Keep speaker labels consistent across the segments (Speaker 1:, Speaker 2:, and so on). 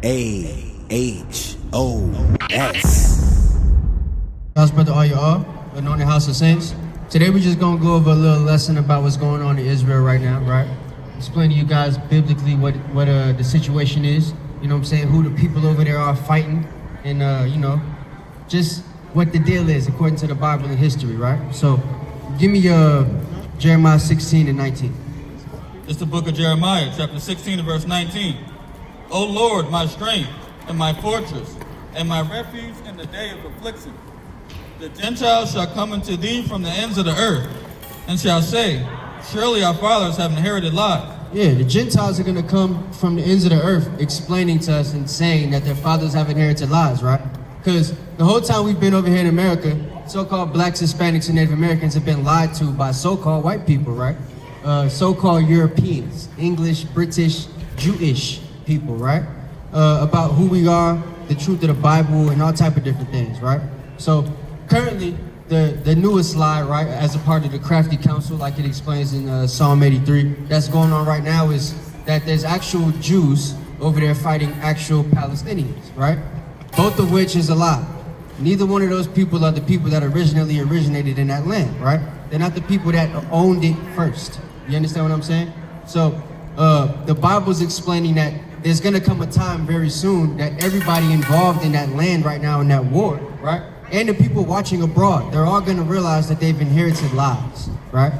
Speaker 1: House Brother All, Anointed House of Saints. Today we're just gonna go over a little lesson about what's going on in Israel right now, right? Explain to you guys biblically what the situation is. You know what I'm saying? Who the people over there are fighting, and you know, just what the deal is according to the Bible and history, right? So, give me Jeremiah 16 and 19.
Speaker 2: It's the book of Jeremiah, chapter 16 and verse 19. O Lord, my strength and my fortress, and my refuge in the day of affliction. The Gentiles shall come unto thee from the ends of the earth, and shall say, surely our fathers have inherited lies.
Speaker 1: Yeah, the Gentiles are going to come from the ends of the earth explaining to us and saying that their fathers have inherited lies, right? Because the whole time we've been over here in America, so-called blacks, Hispanics, and Native Americans have been lied to by so-called white people, right? So-called Europeans, English, British, Jewish people, right? About who we are, the truth of the Bible, and all type of different things, right? So currently, the newest lie, right, as a part of the crafty council, like it explains in Psalm 83, that's going on right now is that there's actual Jews over there fighting actual Palestinians, right? Both of which is a lie. Neither one of those people are the people that originally originated in that land, right? They're not the people that owned it first. You understand what I'm saying? So the Bible's explaining that there's gonna come a time very soon that everybody involved in that land right now in that war, right? And the people watching abroad, they're all gonna realize that they've inherited lies, right?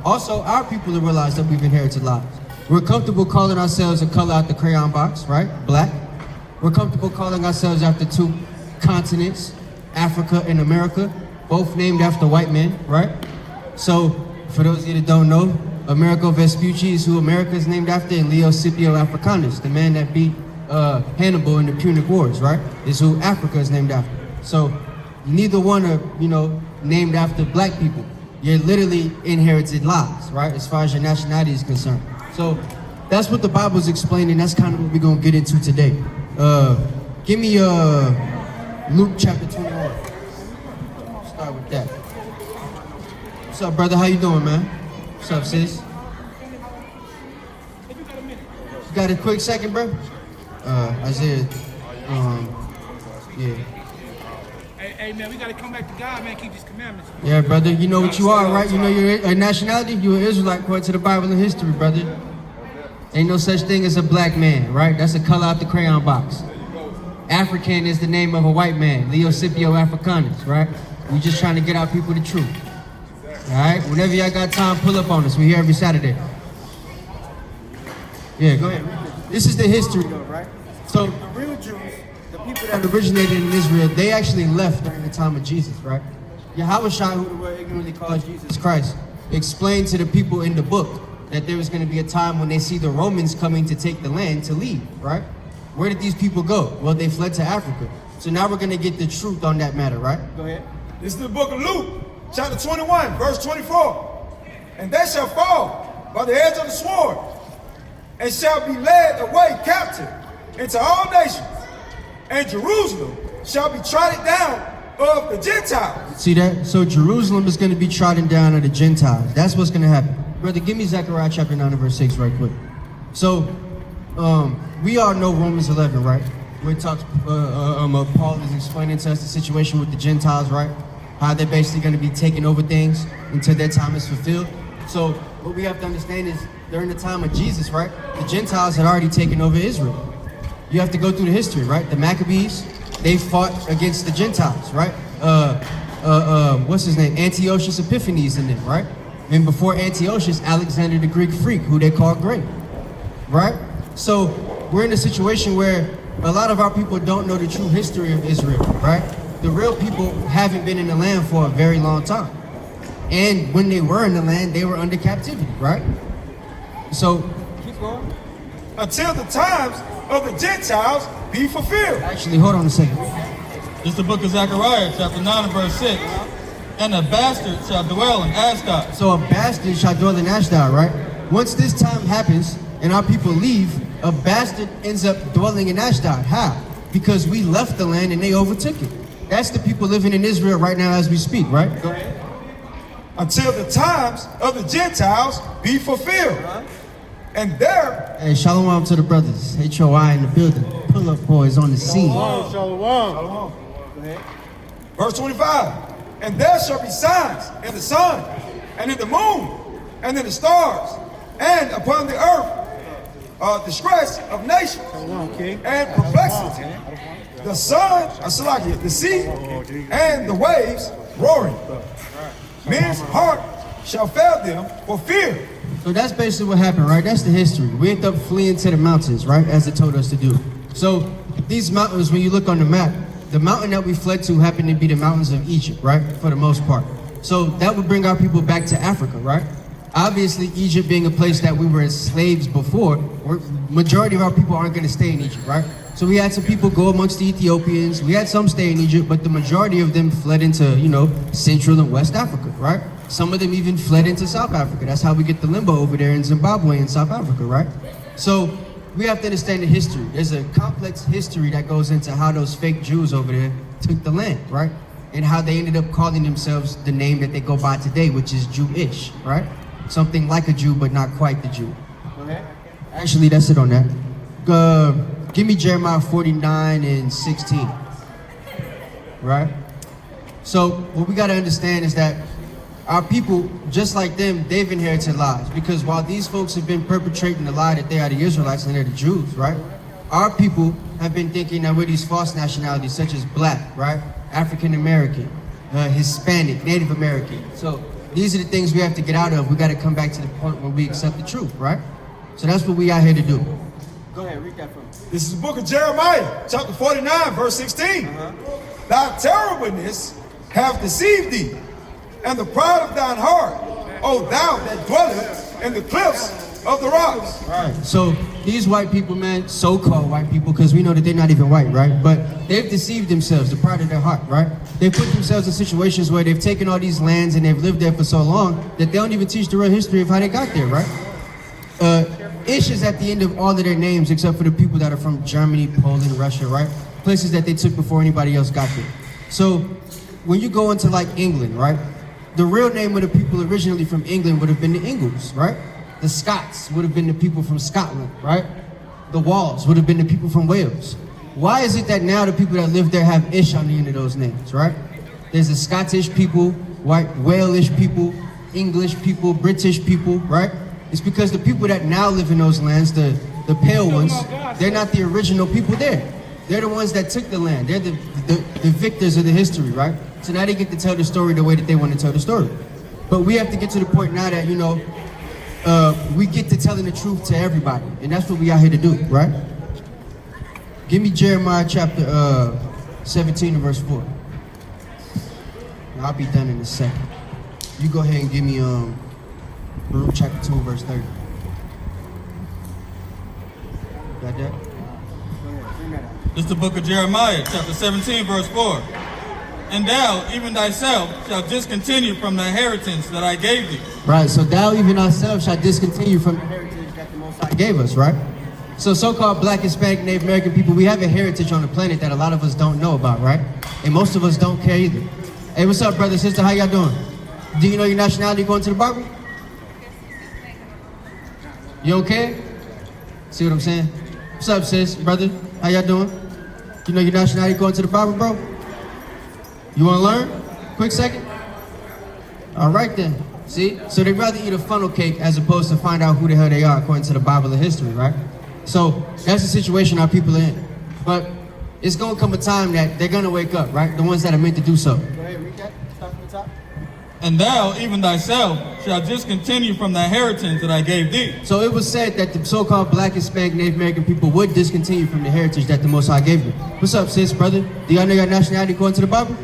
Speaker 1: Also, our people will realize that we've inherited lies. We're comfortable calling ourselves a color out the crayon box, right? Black. We're comfortable calling ourselves after two continents, Africa and America, both named after white men, right? So, for those of you that don't know, Amerigo Vespucci is who America is named after, and Leo Scipio Africanus, the man that beat Hannibal in the Punic Wars, right? Is who Africa is named after. So neither one are, you know, named after black people. You're literally inherited lies, right? As far as your nationality is concerned. So that's what the Bible's explaining. That's kind of what we're gonna get into today. Give me Luke chapter 21. Start with that. What's up, brother? How you doing, man? What's up, sis? You got a quick second, bro? Isaiah, yeah.
Speaker 3: Hey man, we gotta come back to God, man. Keep these commandments.
Speaker 1: Yeah, brother. You know what you are, right? You know your nationality. You're an Israelite according to the Bible and history, brother. Ain't no such thing as a black man, right? That's a color out the crayon box. African is the name of a white man, Leo Scipio Africanus, right? We just trying to get our people the truth. All right. Whenever y'all got time, pull up on us. We here every Saturday. Yeah, go ahead. This is the history, though, right? So the real Jews, the people that originated in Israel, they actually left during the time of Jesus, right? Yahushua, who the world ignorantly calls Jesus Christ, explained to the people in the book that there was going to be a time when they see the Romans coming to take the land to leave, right? Where did these people go? Well, they fled to Africa. So now we're going to get the truth on that matter, right? Go ahead.
Speaker 4: This is the book of Luke, chapter 21, verse 24. And they shall fall by the edge of the sword, and shall be led away captive into all nations. And Jerusalem shall be trodden down of the Gentiles.
Speaker 1: See that? So Jerusalem is going to be trodden down of the Gentiles. That's what's going to happen. Brother, give me Zechariah chapter 9 and verse 6 right quick. So, we all know Romans 11, right? Where it talks, Paul is explaining to us the situation with the Gentiles, right? How they're basically going to be taking over things until their time is fulfilled. So, what we have to understand is, during the time of Jesus, right? The Gentiles had already taken over Israel. You have to go through the history, right? The Maccabees, they fought against the Gentiles, right? What's his name? Antiochus Epiphanes in them, right? And before Antiochus, Alexander the Greek freak, who they call great, right? So we're in a situation where a lot of our people don't know the true history of Israel, right? The real people haven't been in the land for a very long time. And when they were in the land, they were under captivity, right? So, keep going.
Speaker 4: Until the times of the Gentiles be fulfilled.
Speaker 1: Actually, hold on a second.
Speaker 2: It's the book of Zechariah, chapter 9 and verse 6. And a bastard shall dwell in Ashdod.
Speaker 1: So a bastard shall dwell in Ashdod, right? Once this time happens and our people leave, a bastard ends up dwelling in Ashdod. How? Because we left the land and they overtook it. That's the people living in Israel right now as we speak, right? Go ahead.
Speaker 4: Until the times of the Gentiles be fulfilled. And there,
Speaker 1: Hey, shalom to the brothers. HOI in the building. Pull up boys on the scene.
Speaker 5: Shalom.
Speaker 4: verse 25, and there shall be signs in the sun, and in the moon, and in the stars, and upon the earth, distress of nations, and perplexity. The sun, the sea, and the waves roaring. Men's heart shall fail them for fear.
Speaker 1: So that's basically what happened, right? That's the history. We end up fleeing to the mountains, right? As it told us to do. So these mountains, when you look on the map, the mountain that we fled to happened to be the mountains of Egypt, right? For the most part. So that would bring our people back to Africa, right? Obviously, Egypt being a place that we were as slaves before, majority of our people aren't going to stay in Egypt, right? So we had some people go amongst the Ethiopians. We had some stay in Egypt, but the majority of them fled into, Central and West Africa, right? Some of them even fled into South Africa. That's how we get the limbo over there in Zimbabwe and South Africa, right? So we have to understand the history. There's a complex history that goes into how those fake Jews over there took the land, right? And how they ended up calling themselves the name that they go by today, which is Jewish, right? Something like a Jew, but not quite the Jew. Actually, that's it on that. Give me Jeremiah 49 and 16, right? So what we got to understand is that our people, just like them, they've inherited lies. Because while these folks have been perpetrating the lie that they are the Israelites and they're the Jews, right? Our people have been thinking that we're these false nationalities such as black, right? African American, Hispanic, Native American. So these are the things we have to get out of. We got to come back to the point where we accept the truth, right? So that's what we out here to do. Go ahead, read that for me.
Speaker 4: This is the book of Jeremiah, chapter 49, verse 16. Thy terribleness hath deceived thee, and the pride of thine heart, O thou that dwellest in the cliffs of the rocks.
Speaker 1: Right. So these white people, man, so-called white people, because we know that they're not even white, right? But they've deceived themselves, the pride of their heart, right? They've put themselves in situations where they've taken all these lands and they've lived there for so long that they don't even teach the real history of how they got there, right? Ish is at the end of all of their names except for the people that are from Germany, Poland, Russia, right? Places that they took before anybody else got there. So when you go into like England, right? The real name of the people originally from England would have been the Ingles, right? The Scots would have been the people from Scotland, right? The Walls would have been the people from Wales. Why is it that now the people that live there have ish on the end of those names, right? There's the Scottish people, white Walish people, English people, British people, right? It's because the people that now live in those lands, the pale ones, they're not the original people there. They're the ones that took the land. They're the victors of the history, right? So now they get to tell the story the way that they want to tell the story. But we have to get to the point now that, we get to telling the truth to everybody. And that's what we out here to do, right? Give me Jeremiah chapter 17 and verse 4. I'll be done in a second. You go ahead and give me Baruch chapter 2 verse 30. Got that?
Speaker 2: This is the book of Jeremiah, chapter 17, verse 4. And thou, even thyself, shalt discontinue from the inheritance that I gave thee.
Speaker 1: Right, so thou even ourselves shall discontinue from the heritage that the Most High gave us, right? So so-called black, Hispanic, Native American people, we have a heritage on the planet that a lot of us don't know about, right? And most of us don't care either. Hey, what's up, brother, sister? How y'all doing? Do you know your nationality going to the barber? You don't care? See what I'm saying? What's up, sis, brother? How y'all doing? You know your nationality going to the barber, bro? You want to learn? Quick second? All right then. See? So they'd rather eat a funnel cake as opposed to find out who the hell they are according to the Bible of history, right? So that's the situation our people are in. But it's going to come a time that they're going to wake up, right? The ones that are meant to do so. Go ahead, read that. Start from the top.
Speaker 2: And thou, even thyself, shalt discontinue from the inheritance that I gave thee.
Speaker 1: So it was said that the so-called black, Hispanic, Native American people would discontinue from the heritage that the Most High gave them. What's up, sis, brother? Do y'all know your nationality according to the Bible?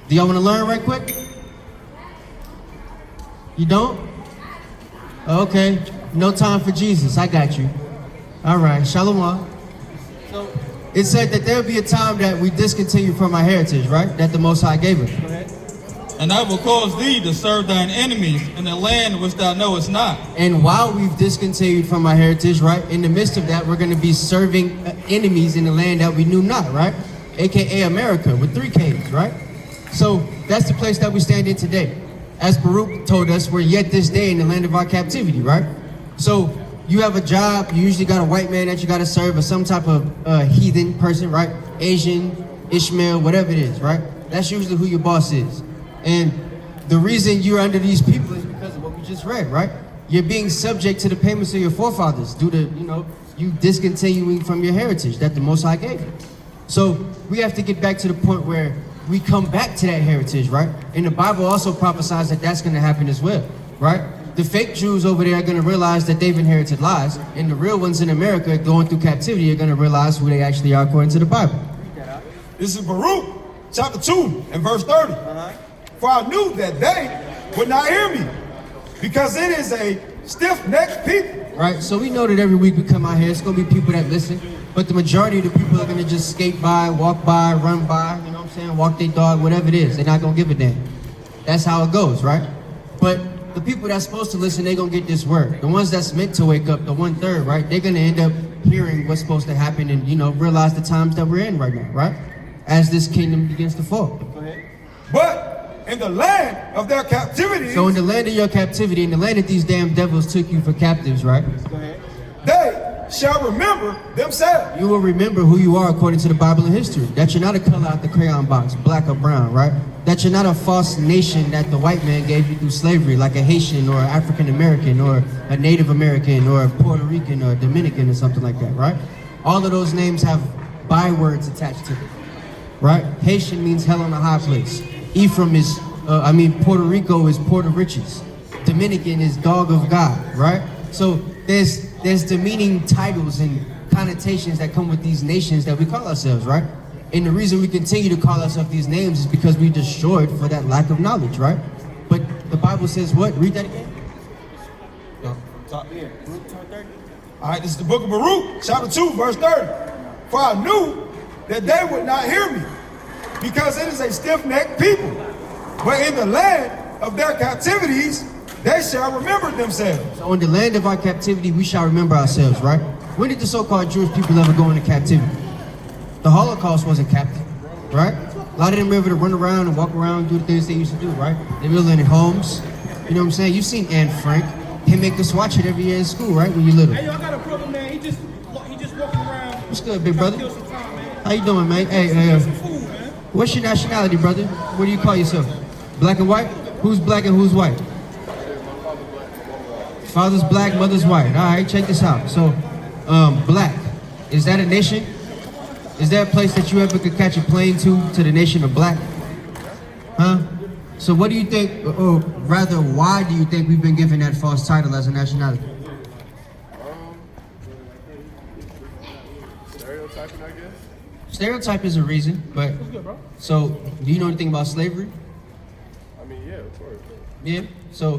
Speaker 1: Do y'all want to learn right quick? You don't? Okay. No time for Jesus. I got you. All right. Shalom. So it said that there'll be a time that we discontinue from our heritage, right? That the Most High gave us. Go ahead.
Speaker 2: And I will cause thee to serve thine enemies in the land which thou knowest not.
Speaker 1: And while we've discontinued from our heritage, right, in the midst of that, we're going to be serving enemies in the land that we knew not, right? AKA America with 3 Ks, right? So that's the place that we stand in today. As Baruch told us, we're yet this day in the land of our captivity, right? So you have a job, you usually got a white man that you got to serve or some type of heathen person, right? Asian, Ishmael, whatever it is, right? That's usually who your boss is. And the reason you're under these people is because of what we just read, right? You're being subject to the payments of your forefathers due to, you discontinuing from your heritage that the Most High gave you. So we have to get back to the point where we come back to that heritage, right? And the Bible also prophesies that that's going to happen as well, right? The fake Jews over there are going to realize that they've inherited lies, and the real ones in America going through captivity are going to realize who they actually are according to the Bible.
Speaker 4: This is Baruch, chapter 2, and verse 30. For I knew that they would not hear me, because it is a stiff-necked people.
Speaker 1: Right, so we know that every week we come out here, it's going to be people that listen, but the majority of the people are going to just skate by, walk by, run by, you know what I'm saying, walk their dog, whatever it is. They're not going to give a damn. That's how it goes, right? But the people that's supposed to listen, they're going to get this word. The ones that's meant to wake up, the 1/3, right, they're going to end up hearing what's supposed to happen and, realize the times that we're in right now, right? As this kingdom begins to fall.
Speaker 4: But in the land of their captivity,
Speaker 1: So in the land of your captivity, in the land that these damn devils took you for captives, right?
Speaker 4: they shall remember themselves.
Speaker 1: You will remember who you are according to the Bible and history. That you're not a color out the crayon box, black or brown, right? That you're not a false nation that the white man gave you through slavery, like a Haitian or African American or a Native American or a Puerto Rican or a Dominican or something like that, right? All of those names have bywords attached to them, right? Haitian means hell on a high place. Ephraim is, Puerto Rico is Port of Riches. Dominican is dog of God, right? So there's demeaning titles and connotations that come with these nations that we call ourselves, right? And the reason we continue to call ourselves these names is because we destroyed for that lack of knowledge, right? But the Bible says what? Read that again.
Speaker 4: All right, this is the book of Baruch, chapter 2, verse 30. For I knew that they would not hear me, because it is a stiff-necked people. But in the land of their captivities, they shall remember themselves.
Speaker 1: So in the land of our captivity, we shall remember ourselves, right? When did the so-called Jewish people ever go into captivity? The Holocaust wasn't captive, right? A lot of them were able to run around and walk around, do the things they used to do, right? They were living in homes. You know what I'm saying? You've seen Anne Frank. He make us watch it every year in school, right? When you're little.
Speaker 3: Hey, yo, I got a brother, man. He just walking around.
Speaker 1: What's good, big brother?
Speaker 3: Kill some time, man.
Speaker 1: How you doing, man? Hey,
Speaker 3: Some food, man.
Speaker 1: what's your nationality, brother? What do you call yourself? Black and white? Who's black and who's white? Father's black, mother's white. All right, check this out. So, black, is that a nation? Is there a place that you ever could catch a plane to the nation of black? Huh? So what do you think, or rather, why do you think we've been given that false title as a nationality?
Speaker 5: Stereotyping, I guess.
Speaker 1: Stereotype is a reason, but, so, do you know anything about slavery?
Speaker 5: I mean, yeah, of course.
Speaker 1: Yeah? So,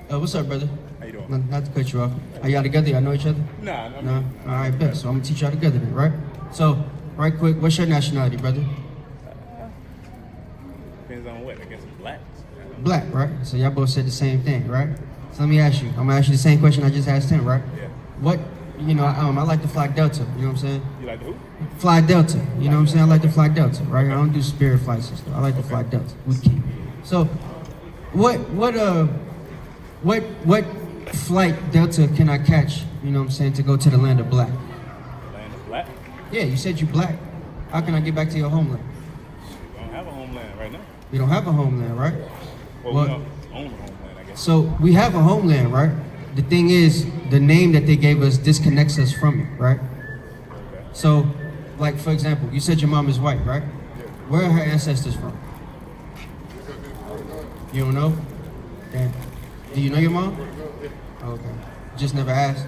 Speaker 1: what's up, brother?
Speaker 5: How you doing?
Speaker 1: Not to cut you off. Are y'all together? Y'all know each other?
Speaker 5: Nah,
Speaker 1: No? All right, bet. So I'm gonna teach y'all together then, right? So, right quick, what's your nationality, brother?
Speaker 5: depends on what. I guess it's black.
Speaker 1: Black, right? So y'all both said the same thing, right? So let me ask you. I'm gonna ask you the same question I just asked him, right?
Speaker 5: Yeah.
Speaker 1: What, I like to fly Delta, you know what I'm saying?
Speaker 5: You like the who?
Speaker 1: Fly Delta, you know what I'm saying? I like to fly Delta, right? I don't do Spirit flights and stuff. I like to fly Delta. We keep. So, what flight Delta can I catch, you know what I'm saying, to go to the land of black?
Speaker 5: Land of black.
Speaker 1: Yeah, you said you black. How can I get back to your homeland?
Speaker 5: We don't have a homeland right now.
Speaker 1: You don't have a homeland, right?
Speaker 5: Well,
Speaker 1: Well-
Speaker 5: we don't own a homeland, I guess.
Speaker 1: So we have a homeland, right? The thing is, the name that they gave us disconnects us from it, right?
Speaker 5: Okay.
Speaker 1: So, like for example, you said your mom is white, right? Where are her ancestors from? You don't know? Damn. Do you know your mom? Okay. Just never asked?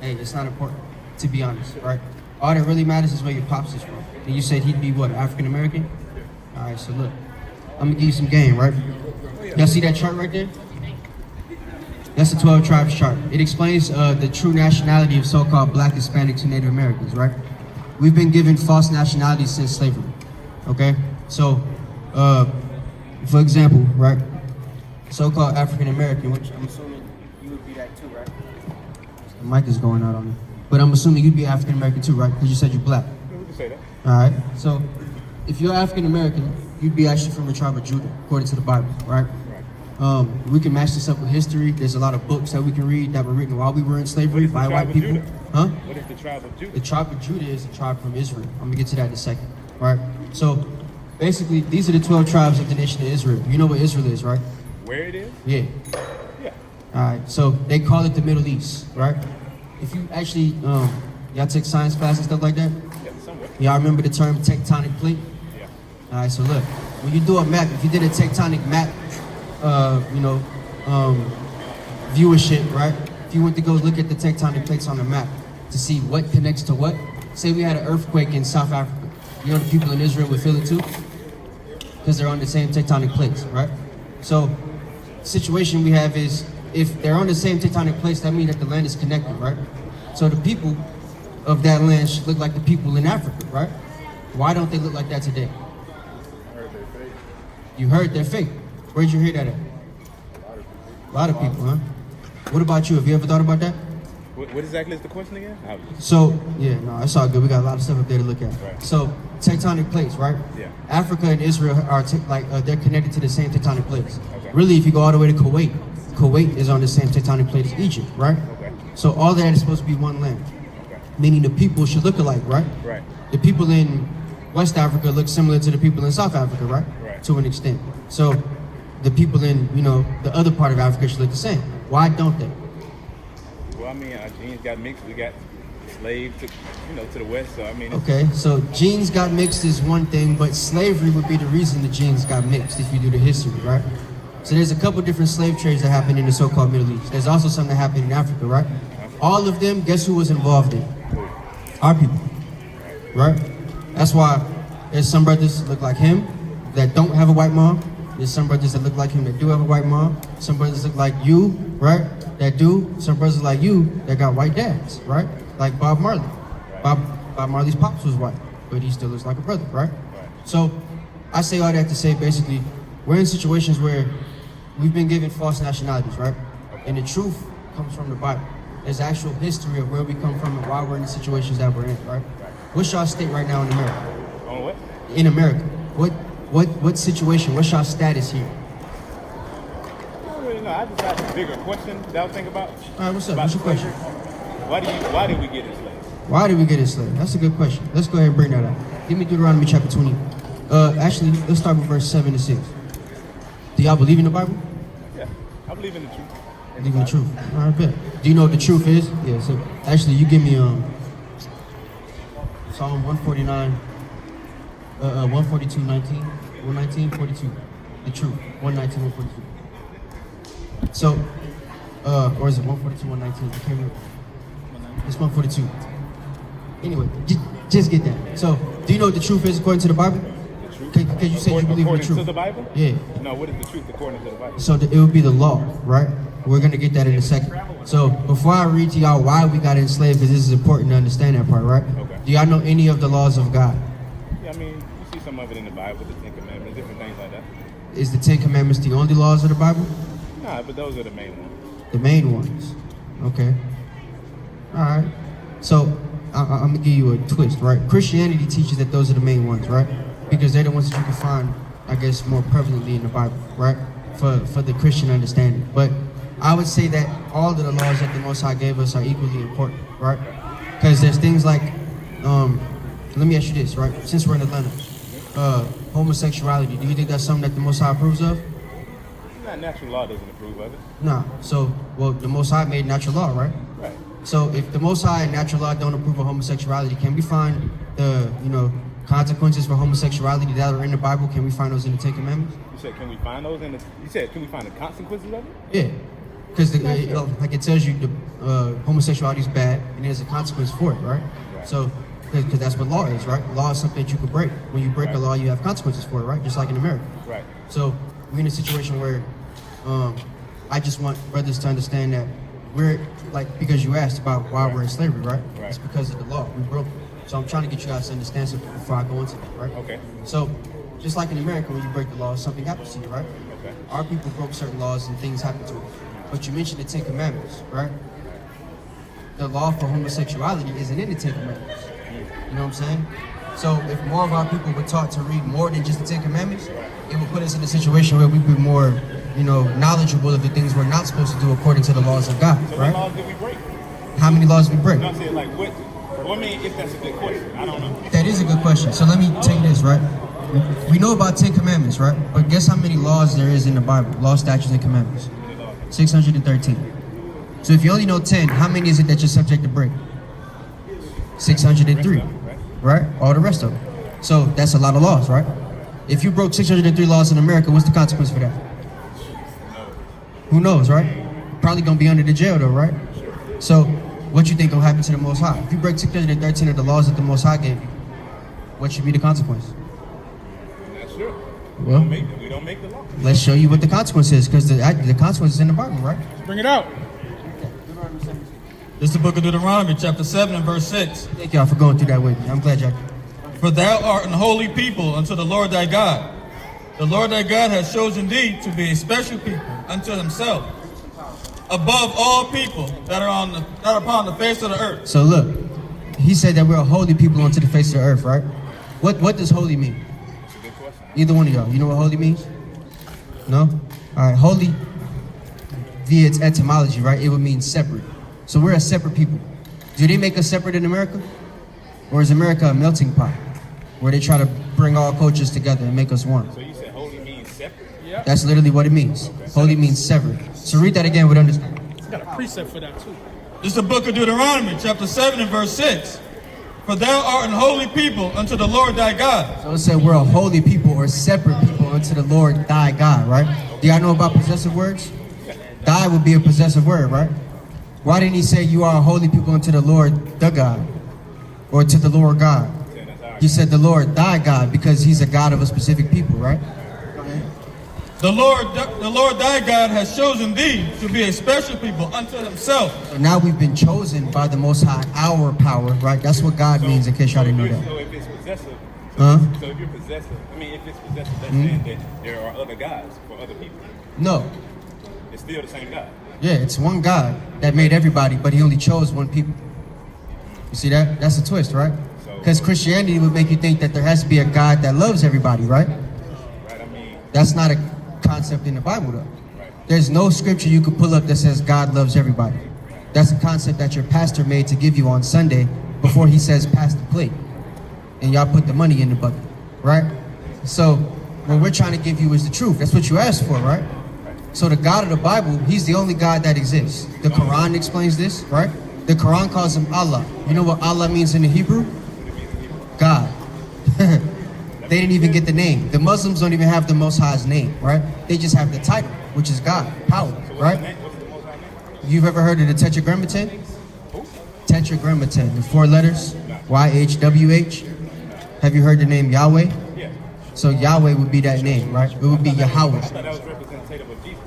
Speaker 1: Hey, it's not important, to be honest, right? All that really matters is where your pops is from. And you said he'd be what, African American? All right, so look, I'm gonna give you some game, right? Y'all see that chart right there? That's the 12 tribes chart. It explains the true nationality of so-called black, Hispanics, and Native Americans, right? We've been given false nationalities since slavery, okay? So, for example, right? So-called African American, which I'm assuming you would be that too, right? The mic is going out on me. But I'm assuming you'd be African American too, right? Because you said you're black.
Speaker 5: Yeah, we can say that.
Speaker 1: All right. So, if you're African American, you'd be actually from the tribe of Judah, according to the Bible, right? We can match this up with history. There's a lot of books that we can read that were written while we were in slavery by white people. Huh?
Speaker 5: What is the tribe of Judah?
Speaker 1: The tribe of Judah is a tribe from Israel. I'm gonna get to that in a second. Right? So basically, these are the 12 tribes of the nation of Israel. You know what Israel is, right?
Speaker 5: Where it is?
Speaker 1: Yeah.
Speaker 5: Yeah.
Speaker 1: All right. So they call it the Middle East, right? If you actually, y'all take science class and stuff like that.
Speaker 5: Yeah, somewhere.
Speaker 1: Y'all remember the term tectonic plate?
Speaker 5: Yeah.
Speaker 1: All right. So look, when you do a map, if you did a tectonic map, viewership, right? If you went to go look at the tectonic plates on the map to see what connects to what, say we had an earthquake in South Africa. You know the people in Israel would feel it too? Because they're on the same tectonic plates, right? So, the situation we have is, if they're on the same tectonic plates, that means that the land is connected, right? So the people of that land should look like the people in Africa, right? Why don't they look like that today? You heard their fate. Where'd you hear that at? A lot of people, huh? What about you? Have you ever thought about that?
Speaker 5: What exactly is the question again?
Speaker 1: So, yeah, no, it's all good. We got a lot of stuff up there to look at.
Speaker 5: Right.
Speaker 1: So, tectonic plates, right?
Speaker 5: Yeah.
Speaker 1: Africa and Israel are they're connected to the same tectonic plates.
Speaker 5: Okay.
Speaker 1: Really, if you go all the way to Kuwait, Kuwait is on the same tectonic plate as Egypt, right?
Speaker 5: Okay.
Speaker 1: So all that is supposed to be one land,
Speaker 5: Okay.
Speaker 1: meaning the people should look alike, right?
Speaker 5: Right.
Speaker 1: The people in West Africa look similar to the people in South Africa, right?
Speaker 5: Right.
Speaker 1: To an extent. So the people in, the other part of Africa should look the same. Why don't they?
Speaker 5: Well, I mean, our genes got mixed. We got slaves to the west. So I mean,
Speaker 1: Okay, so genes got mixed is one thing, but slavery would be the reason the genes got mixed if you do the history, right? So there's a couple different slave trades that happened in the so-called Middle East. There's also some that happened in Africa, right? All of them, guess who was involved in? Our people, right? That's why there's some brothers that look like him that don't have a white mom. There's some brothers that look like him that do have a white mom. Some brothers look like you, right? That do. Some brothers like you that got white dads, right? Like Bob Marley. Bob Marley's pops was white, but he still looks like a brother, right? So I say all that to say basically we're in situations where we've been given false nationalities, right? And the truth comes from the Bible. There's actual history of where we come from and why we're in the situations that we're in, right? What's y'all state right now in America?
Speaker 5: on what?
Speaker 1: In America. What situation? What's y'all status here?
Speaker 5: I don't really know. I just got a bigger question that I was thinking about.
Speaker 1: All right, what's up?
Speaker 5: About
Speaker 1: What's your question?
Speaker 5: slavery. Why did we get enslaved?
Speaker 1: Why did we get enslaved? That's a good question. Let's go ahead and bring that up. Give me Deuteronomy chapter 20. Actually, let's start with verse 7 to 6. Do y'all believe in the Bible?
Speaker 5: Yeah, I believe in the truth.
Speaker 1: Believe in the truth. All right, bet. Do you know what the truth is? Yeah, so actually, you give me Psalm 149, 142, 19, 119, 42. The truth. 119, 142. So, or is it 142, 119? I can't remember. It's 142. Anyway, just get that. So, do you know what the truth is according to the Bible?
Speaker 5: The truth.
Speaker 1: Because you said you believe in the
Speaker 5: According
Speaker 1: truth.
Speaker 5: to the Bible?
Speaker 1: Yeah.
Speaker 5: No, what is the truth according to the Bible?
Speaker 1: So it would be the law, right? We're gonna get that in a second. So before I read to y'all why we got enslaved, because this is important to understand that part, right?
Speaker 5: Okay.
Speaker 1: Do y'all know any of the laws of God?
Speaker 5: Yeah, I mean, you see some of it in the Bible, the Ten Commandments, different things like that.
Speaker 1: Is the Ten Commandments the only laws of the Bible?
Speaker 5: Nah, but those are the main ones.
Speaker 1: The main ones. Okay. All right. So I'm gonna give you a twist, right? Christianity teaches that those are the main ones, right? Because they're the ones that you can find, I guess, more prevalently in the Bible, right? For the Christian understanding. But I would say that all of the laws that the Most High gave us are equally important, right? Because there's things like, let me ask you this, right? Since we're in Atlanta, homosexuality, do you think that's something that the Most High approves of?
Speaker 5: Not natural law doesn't approve of it.
Speaker 1: Nah. So, well, the Most High made natural law, right?
Speaker 5: Right.
Speaker 1: So if the Most High and natural law don't approve of homosexuality, can we find the, consequences for homosexuality that are in the Bible? Can we find those in the Ten Commandments?
Speaker 5: You said, can we find those in the? You said, can we find the consequences of it?
Speaker 1: Yeah. Because like it tells you homosexuality is bad and there's a consequence for it, right? So, because that's what law is, right? Law is something that you can break. When you break a law, you have consequences for it, right? Just like in America.
Speaker 5: Right.
Speaker 1: So we're in a situation where I just want brothers to understand that we're, because you asked about why we're in slavery, right?
Speaker 5: Right.
Speaker 1: It's because of the law. We broke it. So I'm trying to get you guys to understand something before I go into that, right?
Speaker 5: Okay.
Speaker 1: So, just like in America, when you break the law, something happens to you, right?
Speaker 5: Okay.
Speaker 1: Our people broke certain laws and things happened to us. But you mentioned the Ten Commandments, right? The law for homosexuality isn't in the Ten Commandments. You know what I'm saying? So if more of our people were taught to read more than just the Ten Commandments, it would put us in a situation where we'd be more knowledgeable of the things we're not supposed to do according to the laws of God,
Speaker 5: So what
Speaker 1: right?
Speaker 5: laws did we break?
Speaker 1: How many laws we break?
Speaker 5: You know what I'm saying? Like what? Well, I mean, if that's a good question, I don't know.
Speaker 1: That is a good question. So let me take this, right? We know about 10 commandments, right? But guess how many laws there is in the Bible? Law, statutes, and commandments. 613. So if you only know 10, how many is it that you're subject to break? 603, right? All the rest of them. So that's a lot of laws, right? If you broke 603 laws in America, what's the consequence for that? Who knows, right? Probably gonna be under the jail though, right? So what you think gonna happen to the Most High? If you break 613 of the laws that the Most High gave you, what should be the consequence?
Speaker 5: I'm not sure.
Speaker 1: Well,
Speaker 5: We don't make the law.
Speaker 1: let's show you what the consequence is, because the consequence is in the Bible, right?
Speaker 3: Bring it out.
Speaker 2: This is the book of Deuteronomy, chapter 7 and verse 6.
Speaker 1: Thank y'all for going through that with me. I'm glad y'all.
Speaker 2: For thou art an holy people unto the Lord thy God. The Lord thy God has chosen thee to be a special people unto himself, above all people that are upon the face of the earth.
Speaker 1: So look, he said that we're a holy people onto the face of the earth, right? What does holy mean?
Speaker 5: That's a good question.
Speaker 1: Either one of y'all, you know what holy means? No? All right, holy, via its etymology, right? It would mean separate. So we're a separate people. Do they make us separate in America? Or is America a melting pot where they try to bring all cultures together and make us one?
Speaker 5: So you said holy means separate?
Speaker 1: That's literally what it means. Holy means severed. So read that again with understanding.
Speaker 3: You got a precept for that too.
Speaker 2: This is the book of Deuteronomy, chapter 7 and verse 6. For thou art an holy people unto the Lord thy God.
Speaker 1: So it said we're a holy people or separate people unto the Lord thy God, right? Do y'all know about possessive words? Thy would be a possessive word, right? Why didn't he say you are a holy people unto the Lord the God? Or to the Lord God? He said the Lord thy God because he's a God of a specific people, right?
Speaker 2: The Lord thy God has chosen thee to be a special people unto himself.
Speaker 1: So now we've been chosen by the Most High, our power, right? That's what God means, in case y'all didn't know that.
Speaker 5: So if it's possessive,
Speaker 1: Huh?
Speaker 5: so if you're possessive, if it's possessive, that's saying that there are other gods for other people.
Speaker 1: No.
Speaker 5: It's still the same God.
Speaker 1: Yeah, it's one God that made everybody, but he only chose one people. You see that? That's a twist, right? Because Christianity would make you think that there has to be a God that loves everybody, right?
Speaker 5: Right? I mean,
Speaker 1: That's not a concept in the Bible, though. There's no scripture you could pull up that says God loves everybody. That's a concept that your pastor made to give you on Sunday before he says pass the plate. And y'all put the money in the bucket, right? So what we're trying to give you is the truth. That's what you asked for, right? So the God of the Bible, he's the only God that exists. The Quran explains this, right? The Quran calls him Allah. You know what Allah means in the Hebrew? God. They didn't even get the name. The Muslims don't even have the Most High's name, right? They just have the title, which is God, power, right?
Speaker 5: what's the most high name?
Speaker 1: You've ever heard of the Tetragrammaton? Tetragrammaton, the 4 letters, YHWH. Have you heard the name Yahweh?
Speaker 5: Yeah.
Speaker 1: So Yahweh would be that name, right? It would be Yahweh.
Speaker 5: I thought that was representative of Jesus.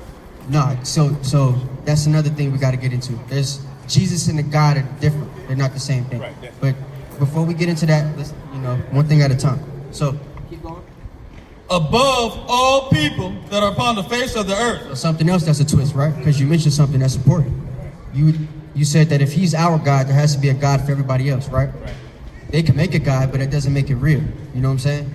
Speaker 1: No, so that's another thing we got to get into. There's Jesus and the God are different. They're not the same thing.
Speaker 5: Right, yeah.
Speaker 1: But before we get into that, let's one thing at a time. So
Speaker 2: Above all people that are upon the face of the earth.
Speaker 1: something else that's a twist, right? Because you mentioned something that's important. You said that if he's our God, there has to be a God for everybody else, right? They can make a God, but it doesn't make it real. You know what I'm saying?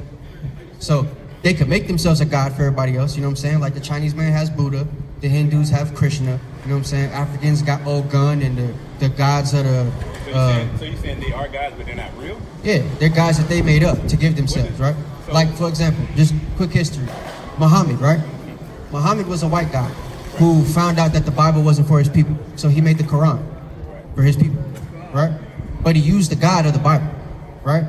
Speaker 1: So they could make themselves a God for everybody else. You know what I'm saying? Like the Chinese man has Buddha, the Hindus have Krishna. You know what I'm saying? Africans got Ogun and the gods of the.
Speaker 5: So you're saying they are gods, but they're not real?
Speaker 1: Yeah, they're guys that they made up to give themselves, right? Like, for example, just quick history. Muhammad, right? Muhammad was a white guy who found out that the Bible wasn't for his people. So he made the Quran for his people, right? But he used the God of the Bible, right?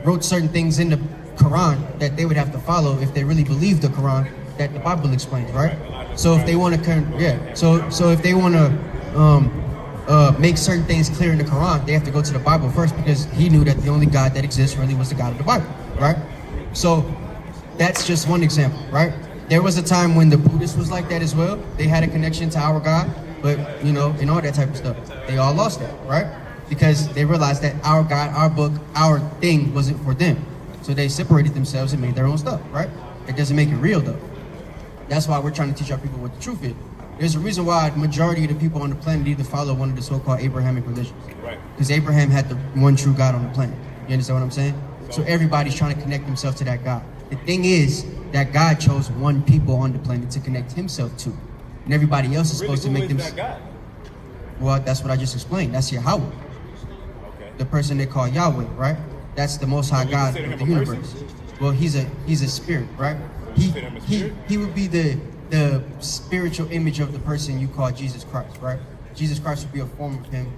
Speaker 1: Wrote certain things in the Quran that they would have to follow if they really believed the Quran that the Bible explains, right? So if they want to, so if they want to make certain things clear in the Quran, they have to go to the Bible first because he knew that the only God that exists really was the God of the Bible, right? So that's just one example, right? There was a time when the Buddhists was like that as well. They had a connection to our God, but and all that type of stuff. They all lost that, right? Because they realized that our God, our book, our thing wasn't for them. So they separated themselves and made their own stuff, right? It doesn't make it real though. That's why we're trying to teach our people what the truth is. There's a reason why the majority of the people on the planet either follow one of the so-called Abrahamic religions.
Speaker 5: Right.
Speaker 1: Because Abraham had the one true God on the planet. You understand what I'm saying? So everybody's trying to connect themselves to that God. The thing is that God chose one people on the planet to connect himself to. And everybody else is
Speaker 5: Really,
Speaker 1: supposed to
Speaker 5: who
Speaker 1: make
Speaker 5: is
Speaker 1: them.
Speaker 5: that God?
Speaker 1: Well, that's what I just explained. That's Yahweh.
Speaker 5: Okay.
Speaker 1: The person they call Yahweh, right? That's the Most High
Speaker 5: we
Speaker 1: God
Speaker 5: consider
Speaker 1: of the
Speaker 5: him a
Speaker 1: universe. Well, he's a spirit, right? He
Speaker 5: consider him a spirit?
Speaker 1: he would be the spiritual image of the person you call Jesus Christ, right? Jesus Christ would be a form of him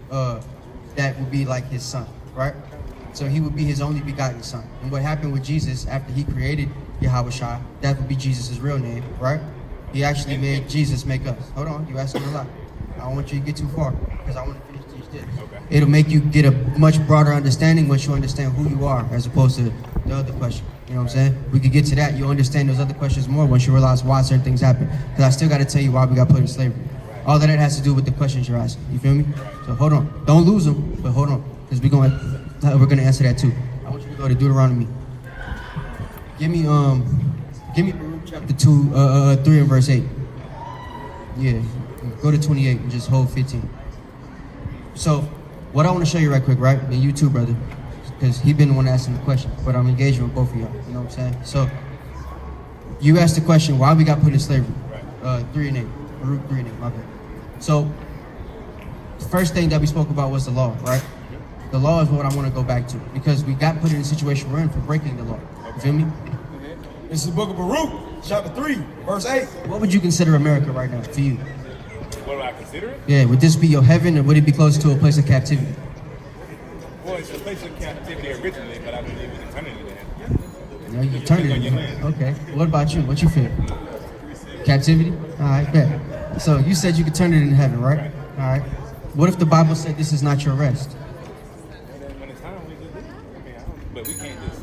Speaker 1: that would be like his son, right? So he would be his only begotten son. And what happened with Jesus after he created Yahweh Shai, that would be Jesus' real name, right? He actually made Jesus make us. Hold on, you asking a lot. I don't want you to get too far because I want to finish teach this.
Speaker 5: Okay.
Speaker 1: It'll make you get a much broader understanding once you understand who you are as opposed to the other question. You know what I'm saying? We could get to that. You'll understand those other questions more once you realize why certain things happen. Because I still got to tell you why we got put in slavery. All of that has to do with the questions you're asking. You feel me? So hold on. Don't lose them, but hold on. Because we're gonna answer that too. I want you to go to Deuteronomy. Give me Baruch chapter 3 and verse 8. Yeah. Go to 28 and just hold 15. So, what I want to show you right quick, right? And you too, brother. Because he been the one asking the question. But I'm engaging with both of y'all. You know what I'm saying? So, you asked the question, why we got put in slavery? 3 and 8. Baruch 3 and 8, my bad. So, the first thing that we spoke about was the law, right? The law is what I want to go back to. Because we got put in the situation we're in for breaking the law. You feel me?
Speaker 4: This is the book of Baruch, chapter 3, verse 8.
Speaker 1: What would you consider America right now for you?
Speaker 5: What do I consider it?
Speaker 1: Yeah, would this be your heaven or would it be close to a place of captivity?
Speaker 5: Well, it's a place of captivity originally, but I believe we can turn it into heaven.
Speaker 1: Yeah, you turned it. Okay. What about you? What you feel? Captivity? All right, bet. So you said you could turn it into heaven, right? All right. What if the Bible said this is not your rest?
Speaker 5: And then when it's time, we just leave. I mean, but we can't just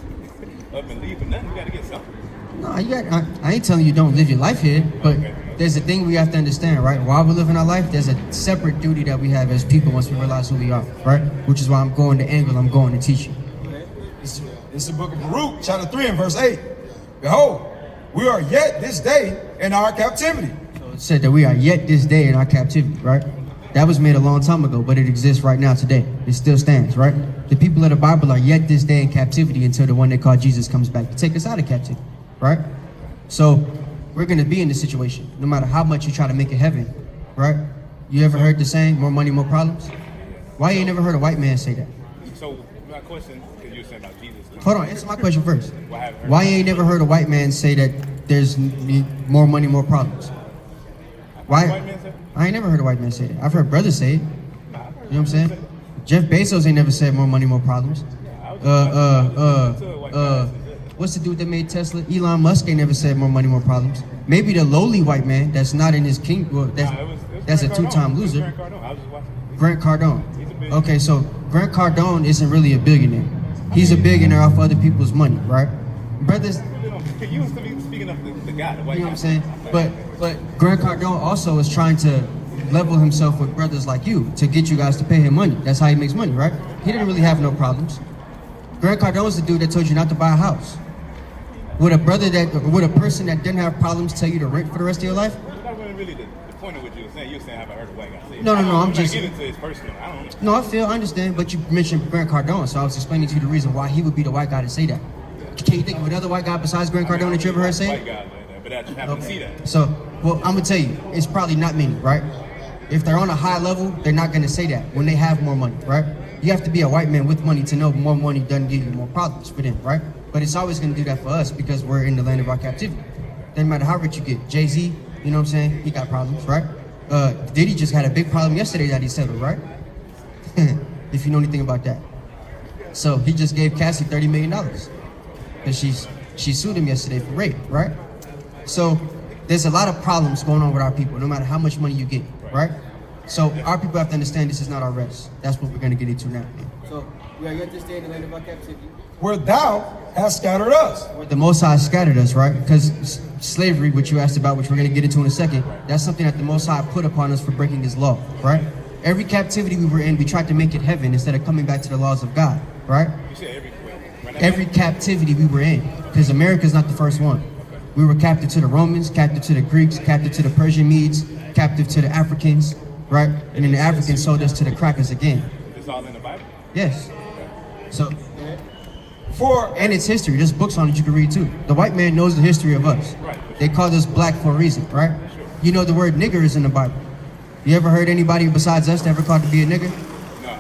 Speaker 5: up and leave for nothing. We got to get something.
Speaker 1: No, I ain't telling you don't live your life here, but there's a thing we have to understand, right? While we're living our life, there's a separate duty that we have as people once we realize who we are, right? Which is why I'm going the angle I'm going to teach you.
Speaker 4: This is the book of Baruch, chapter 3 and verse 8. Behold, we are yet this day in our captivity.
Speaker 1: So it said that we are yet this day in our captivity, right? That was made a long time ago, but it exists right now today. It still stands, right? The people of the Bible are yet this day in captivity until the one they call Jesus comes back to take us out of captivity, right? So we're going to be in this situation no matter how much you try to make it heaven, right? You ever heard the saying, more money, more problems? Why you ain't never heard a white man say that?
Speaker 5: So my question, because you were saying about Jesus.
Speaker 1: Hold on, answer my question first.
Speaker 5: Well, I haven't heard
Speaker 1: Why you ain't never heard a white man say that there's more money, more problems? Why?
Speaker 5: white man say it?
Speaker 1: I ain't never heard a white man say that. I've heard brothers say it. You know what I'm saying? Jeff Bezos ain't never said more money, more problems. What's the dude that made Tesla? Elon Musk ain't never said more money, more problems. Maybe the lowly white man that's not in his king. Well, that's a
Speaker 5: Grant
Speaker 1: two-time
Speaker 5: Cardone. It was
Speaker 1: loser.
Speaker 5: Grant Cardone. I was just watching.
Speaker 1: Grant Cardone.
Speaker 5: He's a billionaire.
Speaker 1: Okay, so Grant Cardone isn't really a billionaire. He's a billionaire off other people's money, right? Brothers,
Speaker 5: You was speaking of the guy, the white
Speaker 1: you know
Speaker 5: guy.
Speaker 1: what I'm saying? But Grant Cardone also is trying to level himself with brothers like you to get you guys to pay him money. That's how he makes money, right? He didn't really have no problems. Grant Cardone's the dude that told you not to buy a house. Would a person that didn't have problems tell you to rent for the rest of your life?
Speaker 5: That wasn't really the point of what you were saying. You were saying, have I heard a white guy say it?
Speaker 1: No,
Speaker 5: I'm
Speaker 1: I'm
Speaker 5: not
Speaker 1: just.
Speaker 5: getting into his personal. I don't know.
Speaker 1: No, I understand, but you mentioned Grant Cardone, so I was explaining to you the reason why he would be the white guy to say that. Can you think of another white guy besides Grant Cardone that you ever heard say
Speaker 5: White
Speaker 1: it?
Speaker 5: guys like that, but I just happen to see that.
Speaker 1: So, well, I'm gonna tell you, it's probably not many, right? If they're on a high level, they're not gonna say that when they have more money, right? You have to be a white man with money to know more money doesn't give you more problems for them, right? But it's always gonna do that for us because we're in the land of our captivity. Doesn't matter how rich you get. Jay-Z, you know what I'm saying? He got problems, right? Diddy just had a big problem yesterday that he settled, right? If you know anything about that. So he just gave Cassie $30 million because she sued him yesterday for rape, right? So there's a lot of problems going on with our people, no matter how much money you get, right? So our people have to understand this is not our rest. That's what we're going to get into now. So we are yet to stay in the land of our captivity.
Speaker 4: Where thou hast scattered us.
Speaker 1: Where the Most High scattered us, right? Because slavery, which you asked about, which we're going to get into in a second, that's something that the Most High put upon us for breaking His law, right? Every captivity we were in, we tried to make it heaven instead of coming back to the laws of God, right?
Speaker 5: You said everywhere.
Speaker 1: Every captivity we were in, because America's not the first one. We were captive to the Romans, captive to the Greeks, captive to the Persian Medes, captive to the Africans, right? And then the Africans sold us to the crackers again.
Speaker 5: It's all in the Bible.
Speaker 1: Yes. So
Speaker 4: For
Speaker 1: And it's history. There's books on it you can read too. The white man knows the history of us. They called us black for a reason, right? You know the word nigger is in the Bible. You ever heard anybody besides us ever called to be a nigger?
Speaker 5: No.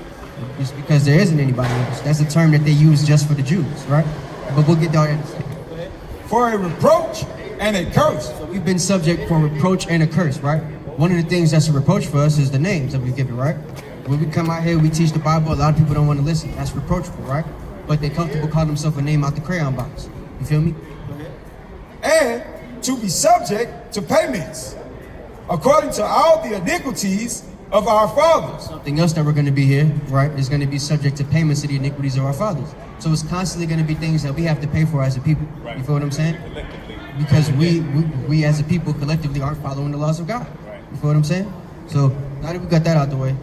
Speaker 1: It's because there isn't anybody else. That's a term that they use just for the Jews, right? But we'll get there.
Speaker 4: for a reproach and a curse.
Speaker 1: We've been subject for reproach and a curse, right? One of the things that's a reproach for us is the names that we give it, right? When we come out here, we teach the Bible, a lot of people don't want to listen. That's reproachful, right? But they're comfortable calling themselves a name out the crayon box. You feel me?
Speaker 4: And to be subject to payments, according to all the iniquities of our fathers.
Speaker 1: Something else that we're going to be here, right, is going to be subject to payments to the iniquities of our fathers. So it's constantly going to be things that we have to pay for as a people.
Speaker 5: Right.
Speaker 1: You feel what I'm saying?
Speaker 5: Collectively.
Speaker 1: Because we as a people collectively aren't following the laws of God.
Speaker 5: Right.
Speaker 1: You feel what I'm saying? So now that we got that out the way,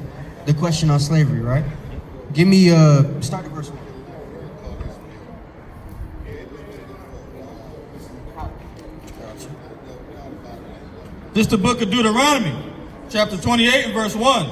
Speaker 1: the question on slavery, right? Give me start at verse 1.
Speaker 2: This is the book of Deuteronomy, chapter 28 and verse 1.